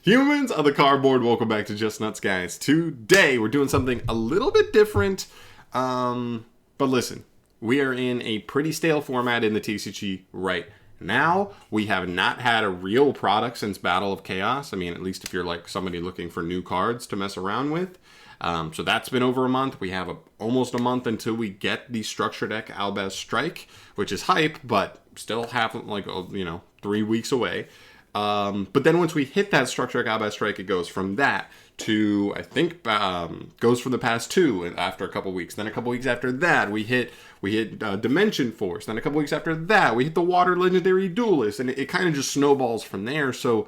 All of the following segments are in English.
Humans of the cardboard, welcome back to Just Nuts, guys. Today we're doing something a little bit different, but listen, we are in a pretty stale format in the TCG right now. We have not had a real product since Battle of Chaos. I mean, at least if you're like somebody looking for new cards to mess around with. So that's been over a month. We have almost a month until we get the Structure Deck Albaz Strike, which is hype, but still have 3 weeks away. But then once we hit that Structure Deck Albaz Strike, it goes from that to, I think, goes from the past two after a couple weeks. Then a couple weeks after that, we hit Dimension Force. Then a couple weeks after that, we hit the Water Legendary Duelist. And it kind of just snowballs from there. So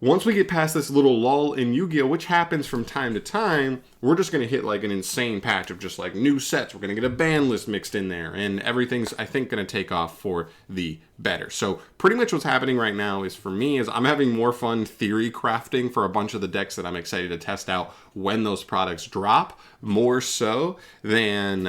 once we get past this little lull in Yu-Gi-Oh!, which happens from time to time, we're just going to hit like an insane patch of just like new sets. We're going to get a ban list mixed in there, and everything's, I think, going to take off for the better. So pretty much what's happening right now is, for me, is I'm having more fun theory crafting for a bunch of the decks that I'm excited to test out when those products drop, more so than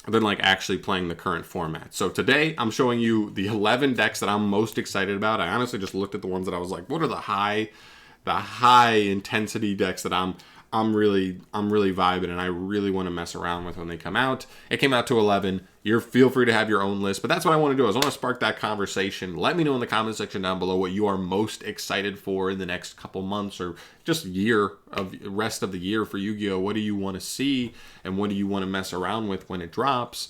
like actually playing the current format. So today I'm showing you the 11 decks that I'm most excited about. I honestly just looked at the ones that I was like, what are the high intensity decks that I'm really vibing and I really want to mess around with when they come out. It came out to 11. Feel free to have your own list, but that's what I want to do. I want to spark that conversation. Let me know in the comment section down below what you are most excited for in the next couple months or just rest of the year for Yu-Gi-Oh! What do you want to see and what do you want to mess around with when it drops?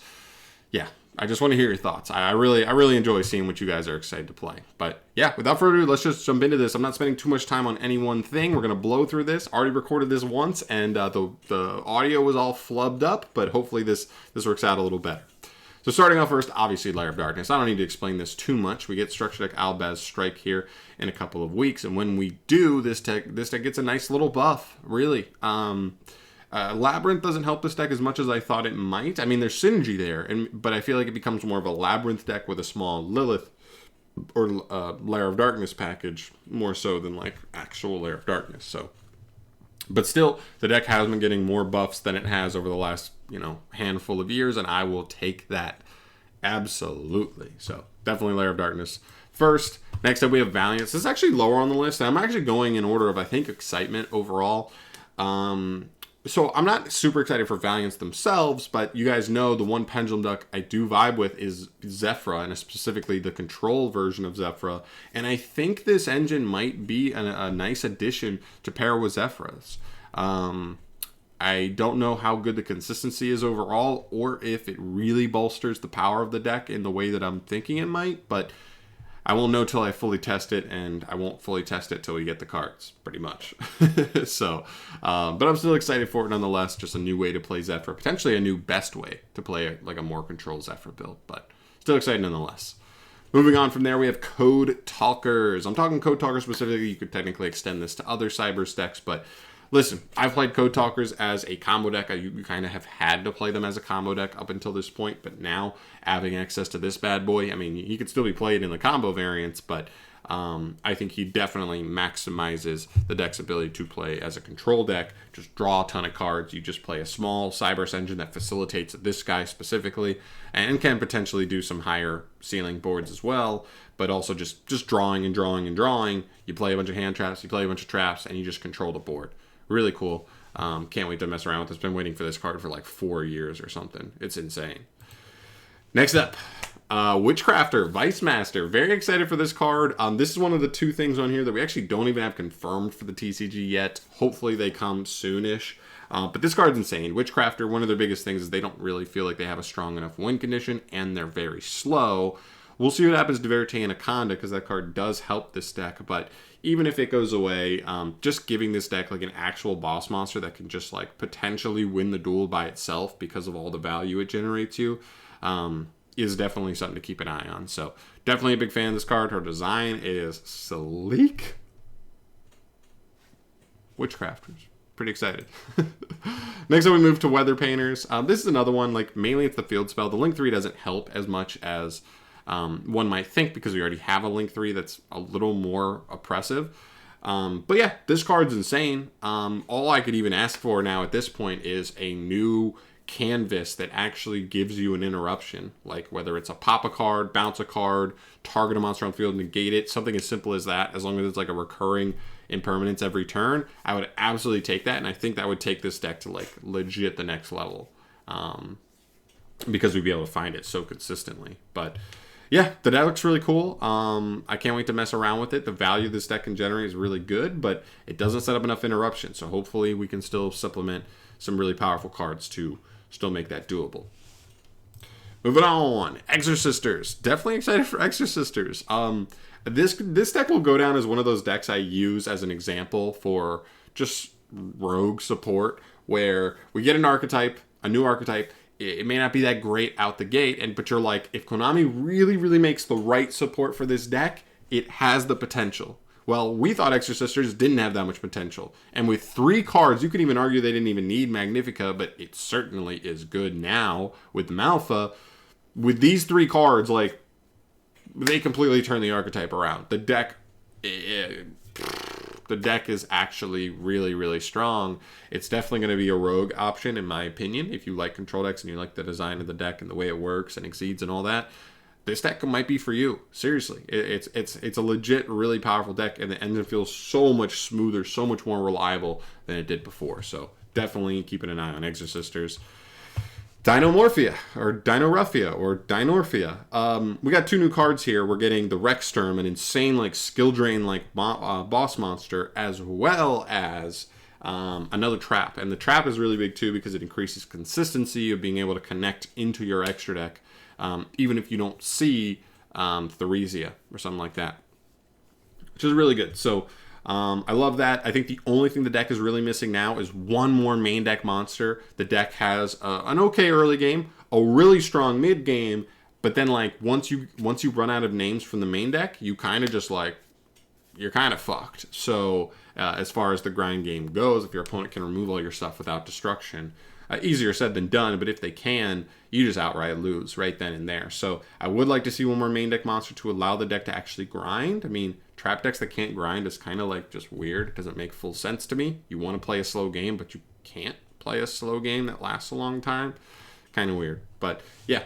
Yeah, I just want to hear your thoughts. I really enjoy seeing what you guys are excited to play. But yeah, without further ado, let's just jump into this. I'm not spending too much time on any one thing. We're going to blow through this. Already recorded this once, and the audio was all flubbed up, but hopefully this works out a little better. So starting off first, obviously Lair of Darkness. I don't need to explain this too much. We get Structure Deck Albaz Strike here in a couple of weeks, and when we do, this deck gets a nice little buff, really. Labyrinth doesn't help this deck as much as I thought it might. I mean, there's synergy there, but I feel like it becomes more of a Labyrinth deck with a small Lilith or Lair of Darkness package, more so than like actual Lair of Darkness. So, but still, the deck has been getting more buffs than it has over the last handful of years, and I will take that absolutely. So definitely Lair of Darkness first. Next up, we have Valiants. This is actually lower on the list, and I'm actually going in order of, I think, excitement overall. So I'm not super excited for Valiants themselves, but you guys know the one Pendulum deck I do vibe with is Zephyra, and specifically the control version of Zephyra. And I think this engine might be a nice addition to pair with Zephyra's. I don't know how good the consistency is overall, or if it really bolsters the power of the deck in the way that I'm thinking it might, but I won't know till I fully test it, and I won't fully test it till we get the cards, pretty much. So, but I'm still excited for it nonetheless. Just a new way to play Zephyr, potentially a new best way to play like a more controlled Zephyr build, but still excited nonetheless. Moving on from there, we have Code Talkers. I'm talking Code Talkers specifically. You could technically extend this to other Cybers decks, but listen, I've played Code Talkers as a combo deck. You kind of have had to play them as a combo deck up until this point, but now having access to this bad boy, I mean, he could still be played in the combo variants, but I think he definitely maximizes the deck's ability to play as a control deck. Just draw a ton of cards. You just play a small Cybers engine that facilitates this guy specifically and can potentially do some higher ceiling boards as well, but also just drawing and drawing and drawing. You play a bunch of hand traps, you play a bunch of traps, and you just control the board. Really cool. Can't wait to mess around with this. Been waiting for this card for like 4 years or something. It's insane. Next up, Witchcrafter, Vice Master. Very excited for this card. This is one of the two things on here that we actually don't even have confirmed for the TCG yet. Hopefully they come soonish. But this card's insane. Witchcrafter, one of their biggest things is they don't really feel like they have a strong enough win condition, and they're very slow. We'll see what happens to Verite Anaconda, because that card does help this deck, but even if it goes away, just giving this deck like an actual boss monster that can just like potentially win the duel by itself because of all the value it generates you, is definitely something to keep an eye on. So definitely a big fan of this card. Her design is sleek. Witchcrafters. Pretty excited. Next up, we move to Weather Painters. This is another one, like mainly it's the field spell. The Link 3 doesn't help as much as one might think, because we already have a Link 3 that's a little more oppressive. But yeah, this card's insane. All I could even ask for now at this point is a new canvas that actually gives you an interruption, like whether it's a pop a card, bounce a card, target a monster on the field, negate it, something as simple as that, as long as it's like a recurring impermanence every turn, I would absolutely take that, and I think that would take this deck to like legit the next level, because we'd be able to find it so consistently. But yeah, the deck looks really cool. I can't wait to mess around with it. The value this deck can generate is really good, but it doesn't set up enough interruption, so hopefully we can still supplement some really powerful cards to still make that doable. Moving on, Exorcisters. Definitely excited for Exorcisters. This deck will go down as one of those decks I use as an example for just rogue support, where we get an archetype, a new archetype. It may not be that great out the gate, but you're like, if Konami really, really makes the right support for this deck, it has the potential. Well, we thought Exorcisters didn't have that much potential. And with 3 cards, you could even argue they didn't even need Magnifica, but it certainly is good now with Malfa. With these 3 cards, like, they completely turn the archetype around. The deck is actually really, really strong. It's definitely going to be a rogue option, in my opinion. If you like control decks and you like the design of the deck and the way it works and exceeds and all that, this deck might be for you. Seriously, it's a legit, really powerful deck, and the engine feels so much smoother, so much more reliable than it did before. So definitely keeping an eye on Exorcisters. Dinoruffia, or Dinoruffia. We got 2 new cards here. We're getting the Rexsturm, an insane, like, skill drain, like, boss monster, as well as another trap. And the trap is really big, too, because it increases consistency of being able to connect into your extra deck, even if you don't see Theresia or something like that, which is really good. So I love that. I think the only thing the deck is really missing now is one more main deck monster. The deck has an okay early game, a really strong mid game, but then like once you run out of names from the main deck, you kind of just like, you're kind of fucked. So as far as the grind game goes, if your opponent can remove all your stuff without destruction, easier said than done, but if they can, you just outright lose right then and there. So I would like to see one more main deck monster to allow the deck to actually grind. I mean, trap decks that can't grind is kind of like just weird. It doesn't make full sense to me. You want to play a slow game, but you can't play a slow game that lasts a long time. Kind of weird. But yeah,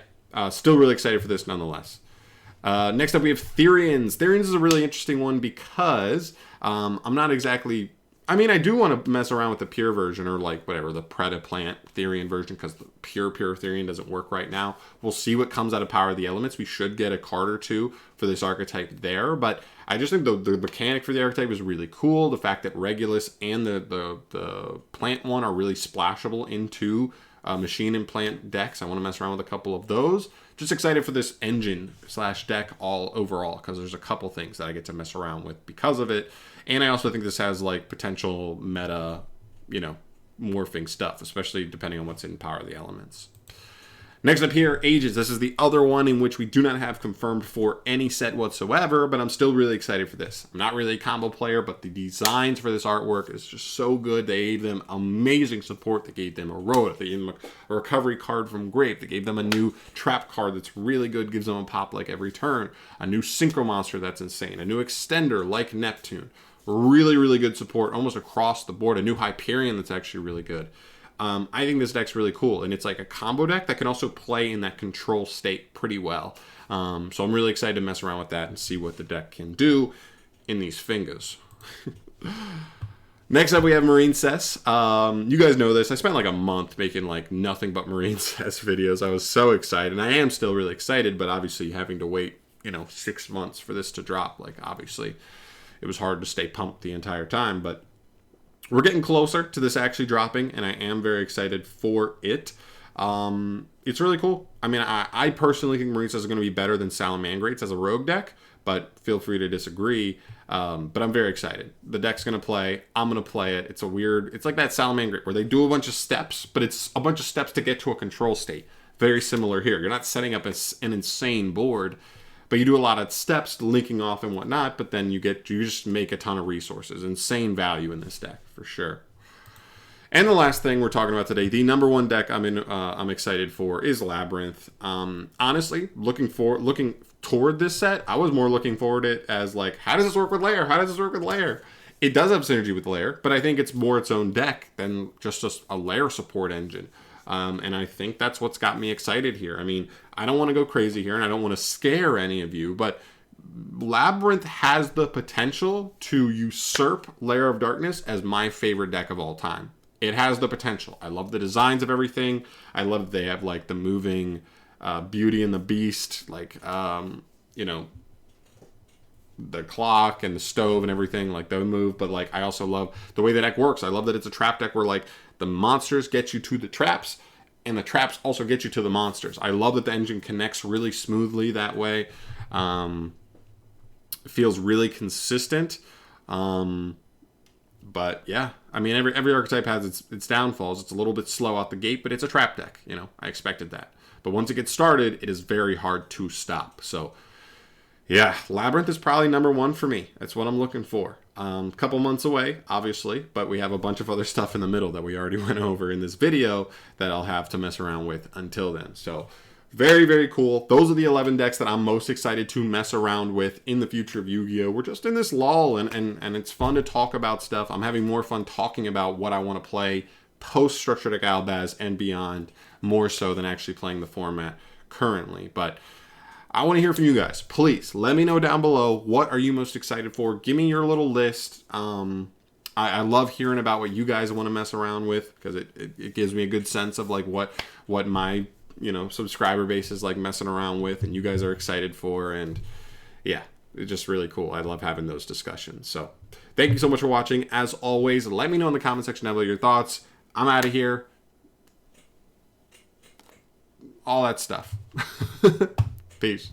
still really excited for this nonetheless. Next up, we have Therians. Therians is a really interesting one because I'm not exactly... I mean, I do want to mess around with the pure version, or like whatever, the Predaplant Therian version, because the pure Therian doesn't work right now. We'll see what comes out of Power of the Elements. We should get a card or 2 for this archetype there, but I just think the mechanic for the archetype is really cool. The fact that Regulus and the plant one are really splashable into machine and plant decks. I want to mess around with a couple of those. Just excited for this engine / deck all overall, because there's a couple things that I get to mess around with because of it. And I also think this has like potential meta, morphing stuff, especially depending on what's in Power of the Elements. Next up here, Ages. This is the other one in which we do not have confirmed for any set whatsoever, but I'm still really excited for this. I'm not really a combo player, but the designs for this artwork is just so good. They gave them amazing support. They gave them a Rota. They gave them a recovery card from Grave. They gave them a new trap card that's really good, gives them a pop like every turn. A new Synchro Monster that's insane. A new Extender like Neptune. Really, really good support almost across the board. A new Hyperion that's actually really good. I think this deck's really cool, and it's like a combo deck that can also play in that control state pretty well. So I'm really excited to mess around with that and see what the deck can do in these fingers. Next up, we have Marincess. You guys know this. I spent like a month making like nothing but Marincess videos. I was so excited, and I am still really excited, but obviously having to wait, 6 months for this to drop, like obviously it was hard to stay pumped the entire time, but we're getting closer to this actually dropping, and I am very excited for it. It's really cool. I mean, I personally think Marisa is going to be better than Salamangrates as a rogue deck, but feel free to disagree. But I'm very excited. The deck's going to play. I'm going to play it. It's like that Salamangrate where they do a bunch of steps, but it's a bunch of steps to get to a control state. Very similar here. You're not setting up an insane board, but you do a lot of steps, linking off and whatnot, but then you just make a ton of resources. Insane value in this deck, for sure. And the last thing we're talking about today, the number one deck I'm excited for is Labyrinth. Honestly, looking toward this set, I was more looking forward to it as like, how does this work with Lair? How does this work with Lair? It does have synergy with Lair, but I think it's more its own deck than just a Lair support engine. And I think that's what's got me excited here. I mean, I don't want to go crazy here, and I don't want to scare any of you, but Labyrinth has the potential to usurp Lair of Darkness as my favorite deck of all time. It has the potential. I love the designs of everything. I love that they have like the moving Beauty and the Beast, like, you know, the clock and the stove and everything, like they move. But like, I also love the way the deck works. I love that it's a trap deck where like the monsters get you to the traps and the traps also get you to the monsters. I love that the engine connects really smoothly that way. It feels really consistent. But yeah, I mean, every archetype has its downfalls. It's a little bit slow out the gate, but it's a trap deck. You know, I expected that. But once it gets started, it is very hard to stop. So yeah, Labyrinth is probably number one for me. That's what I'm looking for. A couple months away, obviously, but we have a bunch of other stuff in the middle that we already went over in this video that I'll have to mess around with until then. So very, very cool. Those are the 11 decks that I'm most excited to mess around with in the future of Yu-Gi-Oh! We're just in this lull, and it's fun to talk about stuff. I'm having more fun talking about what I want to play post-Structure Deck Albaz and beyond, more so than actually playing the format currently. But I want to hear from you guys. Please let me know down below, what are you most excited for? Give me your little list. I love hearing about what you guys want to mess around with, because it gives me a good sense of like what my, you know, subscriber base is like messing around with and you guys are excited for. And yeah, it's just really cool. I love having those discussions. So thank you so much for watching. As always, let me know in the comment section down below your thoughts. I'm out of here. All that stuff. Peace.